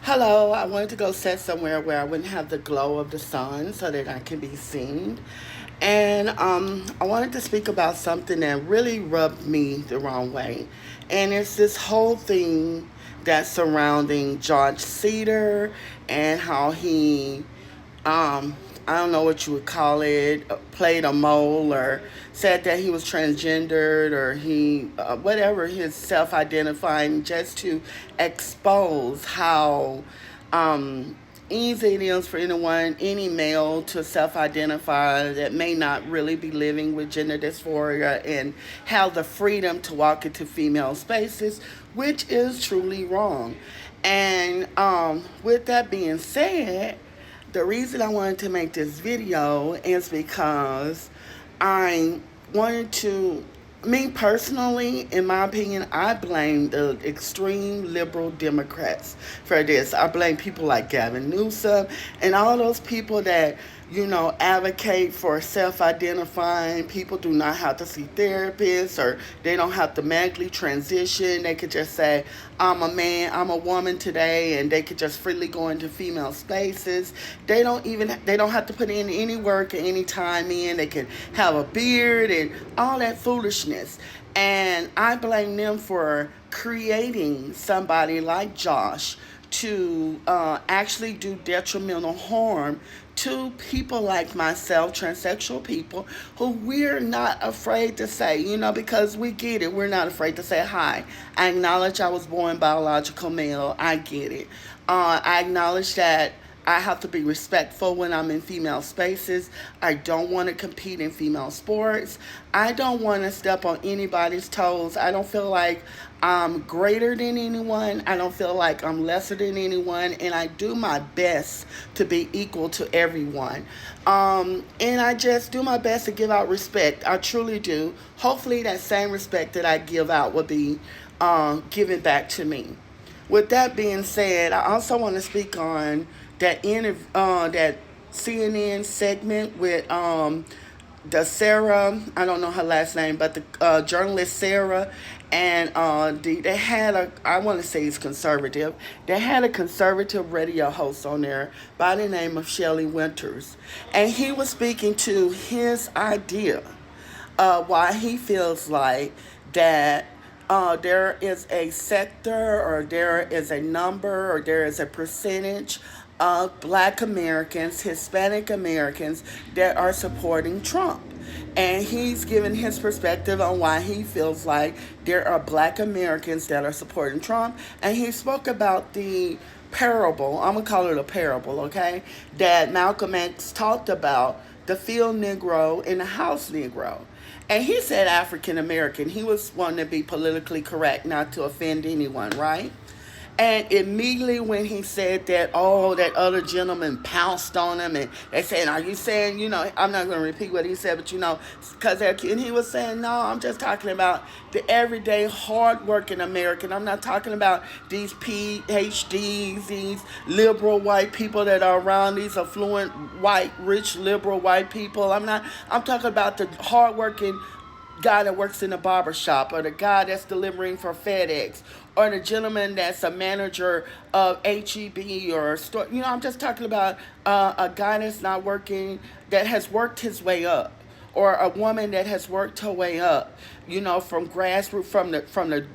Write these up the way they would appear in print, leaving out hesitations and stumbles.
Hello, I wanted to go sit somewhere where I wouldn't have the glow of the sun so that I can be seen. And I wanted to speak about something that really rubbed me the wrong way. And it's this whole thing that's surrounding George Cedar and how he I don't know what you would call it, played a mole or said that he was transgendered or whatever his self identifying, just to expose how um, easy it is for anyone, any male, to self identify that may not really be living with gender dysphoria and have the freedom to walk into female spaces, which is truly wrong. And with that being said, the reason I wanted to make this video is because I wanted to, me personally, in my opinion, I blame the extreme liberal Democrats for this. I blame people like Gavin Newsom and all those people that, advocate for self identifying. People do not have to see therapists, or they don't have to medically transition. They could just say, I'm a man, I'm a woman today, and they could just freely go into female spaces. They don't have to put in any work or any time in. They can have a beard and all that foolishness. And I blame them for creating somebody like Josh to actually do detrimental harm to people like myself, transsexual people, who we're not afraid to say, because we get it. We're not afraid to say hi. I acknowledge I was born biological male. I get it. I acknowledge that I have to be respectful when I'm in female spaces. I don't want to compete in female sports. I don't want to step on anybody's toes. I don't feel like I'm greater than anyone. I don't feel like I'm lesser than anyone. And I do my best to be equal to everyone. And I just do my best to give out respect. I truly do. Hopefully, that same respect that I give out will be given back to me. With that being said, I also want to speak on that CNN segment with the Sarah. I don't know her last name, but the journalist Sarah, and they had a. I want to say he's conservative. They had a conservative radio host on there by the name of Shelley Winters, and he was speaking to his idea why he feels like that there is a sector, or there is a number, or there is a percentage of Black Americans, Hispanic Americans that are supporting Trump. And he's given his perspective on why he feels like there are Black Americans that are supporting Trump. And he spoke about the parable, I'm going to call it a parable, okay, that Malcolm X talked about, the field Negro and the house Negro. And he said African American. He was wanting to be politically correct, not to offend anyone, right? And immediately when he said that, oh, that other gentleman pounced on him, and they said, are you saying, I'm not going to repeat what he said, but because and he was saying, no, I'm just talking about the everyday hardworking American. I'm not talking about these PhDs, these liberal white people that are around, these affluent white, rich, liberal white people. I'm talking about the hardworking guy that works in a barber shop, or the guy that's delivering for FedEx, or the gentleman that's a manager of HEB or a store. I'm just talking about a guy that's not working, that has worked his way up, or a woman that has worked her way up, from grassroots,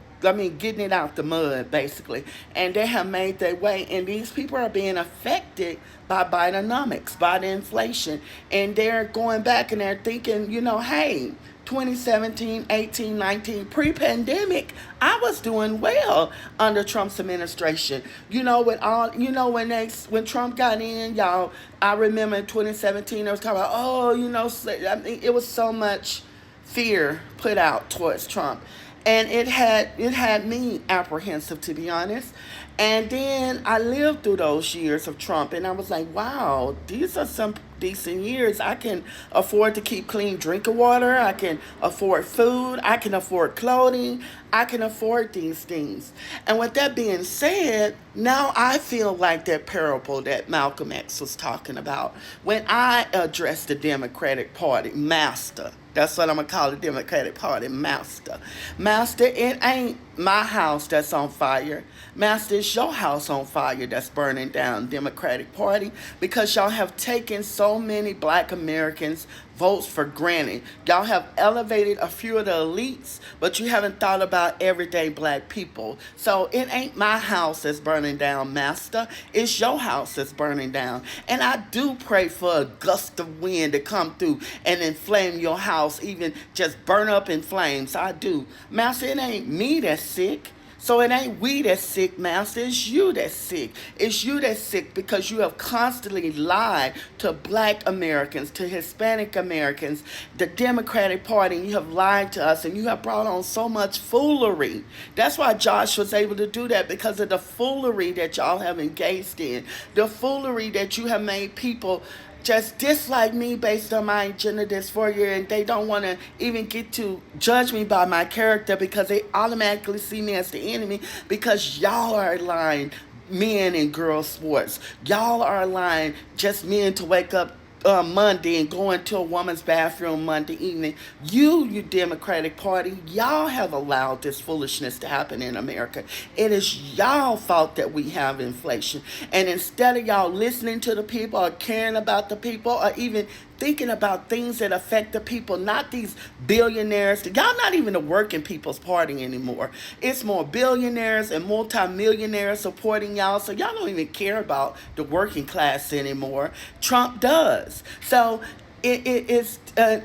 getting it out the mud, basically. And they have made their way. And these people are being affected by Bidenomics, by the inflation. And they're going back and they're thinking, hey, 2017, 18, 19, pre-pandemic, I was doing well under Trump's administration. With all, when Trump got in, y'all, I remember in 2017, there was talking about, it was so much fear put out towards Trump. And it had me apprehensive, to be honest. And then I lived through those years of Trump, and I was like, wow, these are some decent years. I can afford to keep clean drinking water. I can afford food. I can afford clothing. I can afford these things. And with that being said, now I feel like that parable that Malcolm X was talking about when I addressed the Democratic Party, master. That's what I'm going to call the Democratic Party, master. Master, it ain't my house that's on fire. Master, it's your house on fire that's burning down, Democratic Party, because y'all have taken so many black Americans' votes for granted. Y'all have elevated a few of the elites, but you haven't thought about everyday black people. So it ain't my house that's burning down, Master. It's your house that's burning down. And I do pray for a gust of wind to come through and inflame your house, even just burn up in flames. I do. Master, it ain't me that's sick. So it ain't we that's sick, Master. It's you that's sick. It's you that's sick because you have constantly lied to black Americans, to Hispanic Americans, the Democratic Party. You have lied to us and you have brought on so much foolery. That's why Josh was able to do that, because of the foolery that y'all have engaged in. The foolery that you have made people just dislike me based on my gender dysphoria, and they don't want to even get to judge me by my character because they automatically see me as the enemy, because y'all are lying men and girls sports. Y'all are lying just men to wake up Monday and go into a woman's bathroom Monday evening. You Democratic Party, y'all have allowed this foolishness to happen in America. It is y'all fault that we have inflation. And instead of y'all listening to the people or caring about the people or even thinking about things that affect the people, not these billionaires. Y'all not even the working people's party anymore. It's more billionaires and multimillionaires supporting y'all. So y'all don't even care about the working class anymore. Trump does. So it is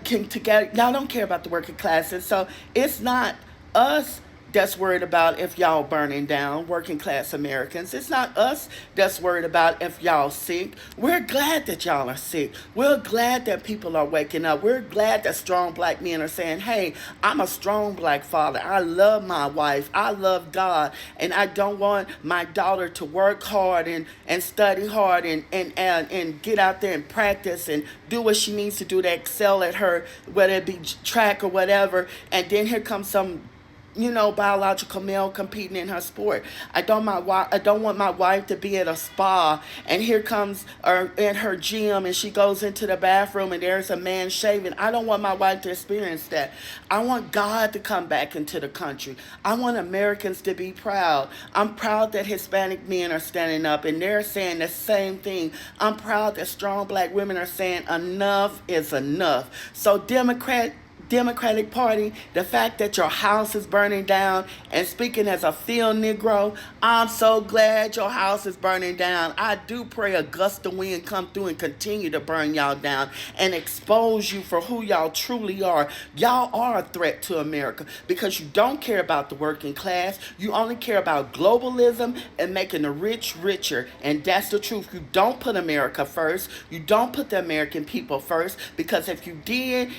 together. Y'all don't care about the working classes. So it's not us that's worried about if y'all burning down, working class Americans. It's not us that's worried about if y'all sick. We're glad that y'all are sick. We're glad that people are waking up. We're glad that strong black men are saying, hey, I'm a strong black father. I love my wife. I love God. And I don't want my daughter to work hard and study hard and get out there and practice and do what she needs to do to excel at her, whether it be track or whatever. And then here comes some biological male competing in her sport. I don't want my wife to be at a spa and here comes or in her gym and she goes into the bathroom and there's a man shaving. I don't want my wife to experience that. I want God to come back into the country. I want Americans to be proud. I'm proud that Hispanic men are standing up and they're saying the same thing. I'm proud that strong black women are saying enough is enough. So Democratic Party, the fact that your house is burning down, and speaking as a field Negro, I'm so glad your house is burning down. I do pray a gust of wind come through and continue to burn y'all down and expose you for who y'all truly are. Y'all are a threat to America because you don't care about the working class. You only care about globalism and making the rich richer. And that's the truth. You don't put America first. You don't put the American people first, because if you did,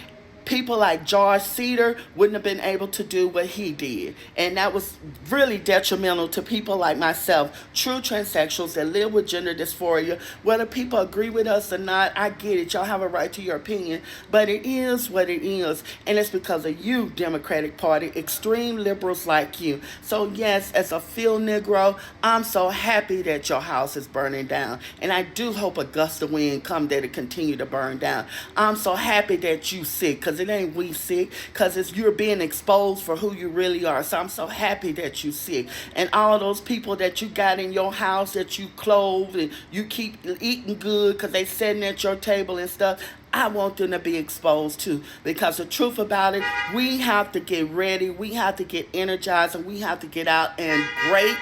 people like George Cedar wouldn't have been able to do what he did. And that was really detrimental to people like myself, true transsexuals that live with gender dysphoria. Whether people agree with us or not, I get it. Y'all have a right to your opinion. But it is what it is. And it's because of you, Democratic Party, extreme liberals like you. So yes, as a field Negro, I'm so happy that your house is burning down. And I do hope a gust of wind come there to continue to burn down. I'm so happy that you sick, because it ain't we sick, because you're being exposed for who you really are. So I'm so happy that you sick. And all those people that you got in your house that you clothe and you keep eating good because they sitting at your table and stuff, I want them to be exposed too. Because the truth about it, we have to get ready, we have to get energized, and we have to get out in great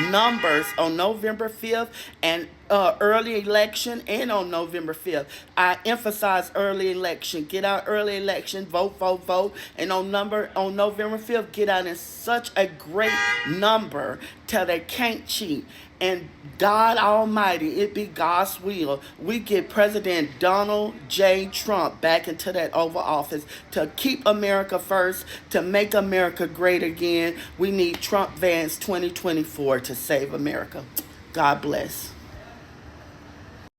numbers on November 5th and early election, and on November 5th. I emphasize early election. Get out early election, vote, vote, vote. And on November 5th, get out in such a great number till they can't cheat. And God Almighty, it be God's will, we get President Donald J. Trump back into that Oval Office to keep America first, to make America great again. We need Trump Vance 2024 to save America. God bless.